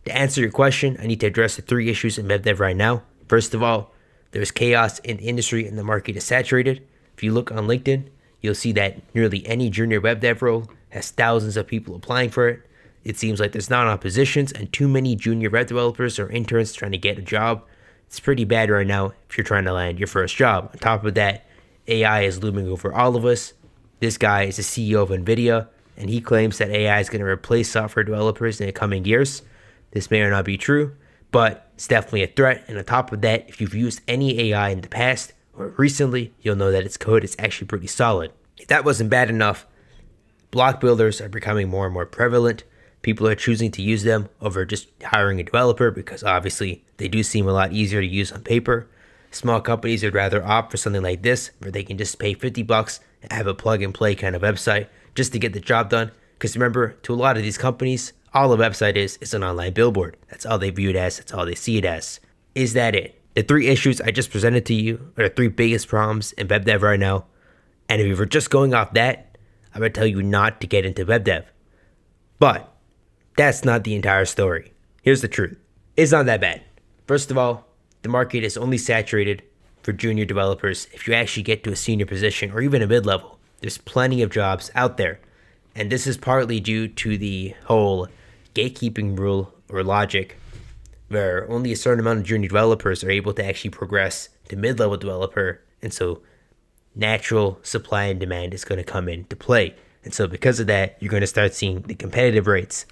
To answer your question, I need to address the 3 issues in web dev right now. First of all, there's chaos in the industry and the market is saturated. If you look on LinkedIn, you'll see that nearly any junior web dev role has thousands of people applying for it. It seems like there's not enough positions and too many junior web developers or interns trying to get a job. It's pretty bad right now if you're trying to land your first job. On top of that, AI is looming over all of us. This guy is the CEO of NVIDIA, and he claims that AI is going to replace software developers in the coming years. This may or not be true, but it's definitely a threat. And on top of that, if you've used any AI in the past or recently, you'll know that its code is actually pretty solid. If that wasn't bad enough, block builders are becoming more and more prevalent. People are choosing to use them over just hiring a developer because obviously they do seem a lot easier to use on paper. Small companies would rather opt for something like this where they can just pay $50 and have a plug and play kind of website just to get the job done. Because remember, to a lot of these companies, all a website is an online billboard. That's all they view it as. That's all they see it as. Is that it? The 3 issues I just presented to you are the 3 biggest problems in web dev right now. And if you were just going off that, I would tell you not to get into web dev. But that's not the entire story. Here's the truth. It's not that bad. First of all, the market is only saturated for junior developers. If you actually get to a senior position or even a mid-level, there's plenty of jobs out there. And this is partly due to the whole gatekeeping rule or logic where only a certain amount of junior developers are able to actually progress to mid-level developer. And so natural supply and demand is going to come into play. And so because of that, you're going to start seeing the competitive rates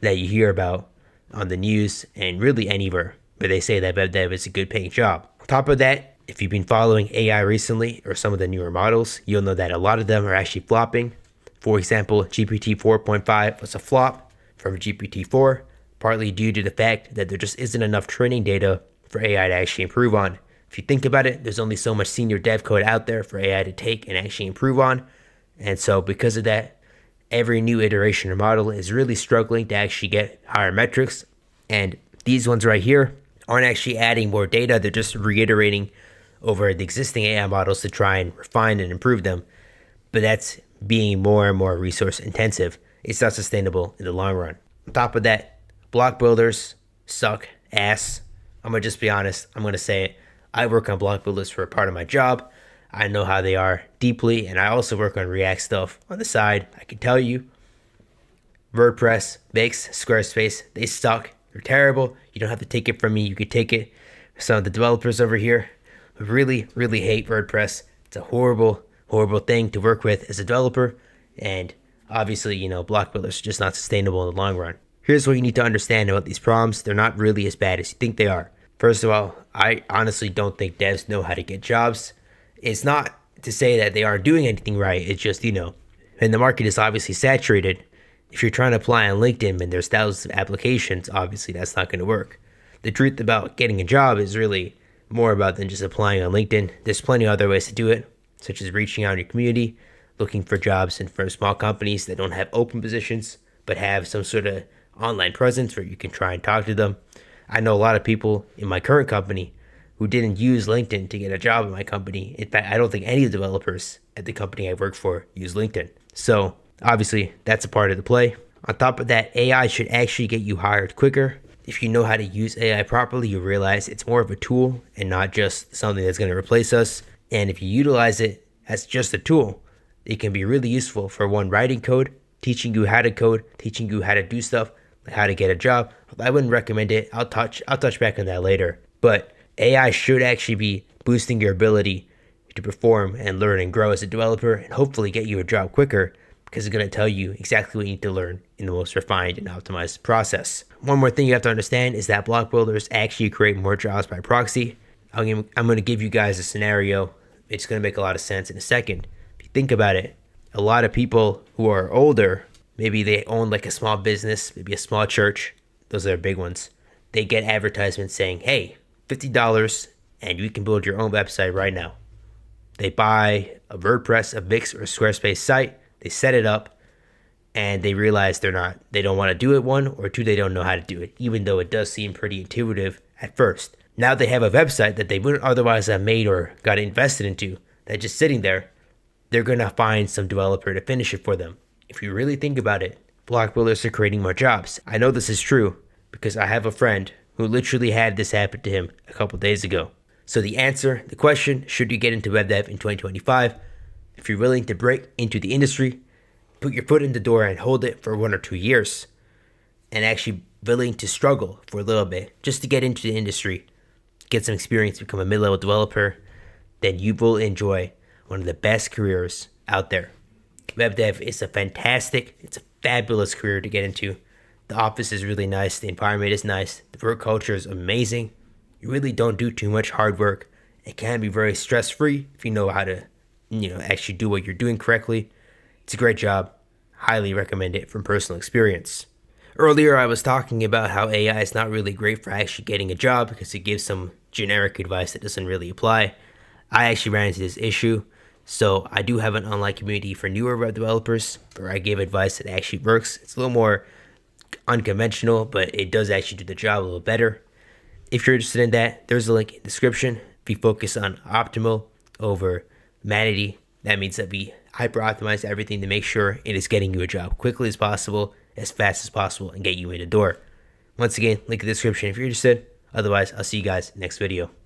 that you hear about on the news and really anywhere where they say that web dev is a good paying job. On top of that, if you've been following AI recently or some of the newer models, you'll know that a lot of them are actually flopping. For example, GPT 4.5 was a flop from GPT-4, partly due to the fact that there just isn't enough training data for AI to actually improve on. If you think about it, there's only so much senior dev code out there for AI to take and actually improve on. And so because of that, every new iteration or model is really struggling to actually get higher metrics. And these ones right here aren't actually adding more data. They're just reiterating over the existing AI models to try and refine and improve them. But that's being more and more resource intensive. It's not sustainable in the long run. On top of that, block builders suck ass. I'm going to just be honest. I'm going to say it. I work on block builders for a part of my job. I know how they are deeply, and I also work on React stuff on the side. I can tell you, WordPress, Wix, Squarespace, they suck. They're terrible. You don't have to take it from me. You can take it from some of the developers over here who really, really hate WordPress. It's a horrible, horrible thing to work with as a developer. And obviously, block builders are just not sustainable in the long run. Here's what you need to understand about these problems. They're not really as bad as you think they are. First of all, I honestly don't think devs know how to get jobs. It's not to say that they aren't doing anything right. It's just, and the market is obviously saturated. If you're trying to apply on LinkedIn and there's thousands of applications, obviously that's not going to work. The truth about getting a job is really more about than just applying on LinkedIn. There's plenty of other ways to do it, such as reaching out in your community, looking for jobs and for small companies that don't have open positions, but have some sort of online presence where you can try and talk to them. I know a lot of people in my current company who didn't use LinkedIn to get a job in my company. In fact, I don't think any of the developers at the company I work for use LinkedIn. So obviously that's a part of the play. On top of that, AI should actually get you hired quicker. If you know how to use AI properly, you realize it's more of a tool and not just something that's going to replace us. And if you utilize it as just a tool, it can be really useful for writing code, teaching you how to code, teaching you how to do stuff, like how to get a job. I wouldn't recommend it. I'll touch back on that later. But AI should actually be boosting your ability to perform and learn and grow as a developer and hopefully get you a job quicker because it's going to tell you exactly what you need to learn in the most refined and optimized process. One more thing you have to understand is that block builders actually create more jobs by proxy. I'm going to give you guys a scenario. It's going to make a lot of sense in a second. If you think about it, a lot of people who are older, maybe they own like a small business, maybe a small church. Those are big ones. They get advertisements saying, hey, $50 and you can build your own website right now. They buy a WordPress, a Wix, or a Squarespace site. They set it up and they realize they don't want to do it, 1, or 2, they don't know how to do it, even though it does seem pretty intuitive at first. Now they have a website that they wouldn't otherwise have made or got invested into that's just sitting there. They're going to find some developer to finish it for them. If you really think about it, block builders are creating more jobs. I know this is true because I have a friend who literally had this happen to him a couple days ago. So the question, should you get into web dev in 2025? If you're willing to break into the industry, put your foot in the door and hold it for 1 or 2 years, and actually willing to struggle for a little bit just to get into the industry, get some experience, become a mid-level developer, then you will enjoy one of the best careers out there. Web dev is it's a fabulous career to get into. The office is really nice, the environment is nice, the work culture is amazing. You really don't do too much hard work. It can be very stress-free if you know how to, actually do what you're doing correctly. It's a great job. Highly recommend it from personal experience. Earlier, I was talking about how AI is not really great for actually getting a job because it gives some generic advice that doesn't really apply. I actually ran into this issue, so I do have an online community for newer web developers where I give advice that actually works. It's a little more unconventional, but it does actually do the job a little better. If you're interested in that, there's a link in the description. If you focus on optimal over vanity, that means that we hyper optimize everything to make sure it is getting you a job quickly as possible, as fast as possible, and get you in the door. Once again, link in the description if you're interested. Otherwise, I'll see you guys next video.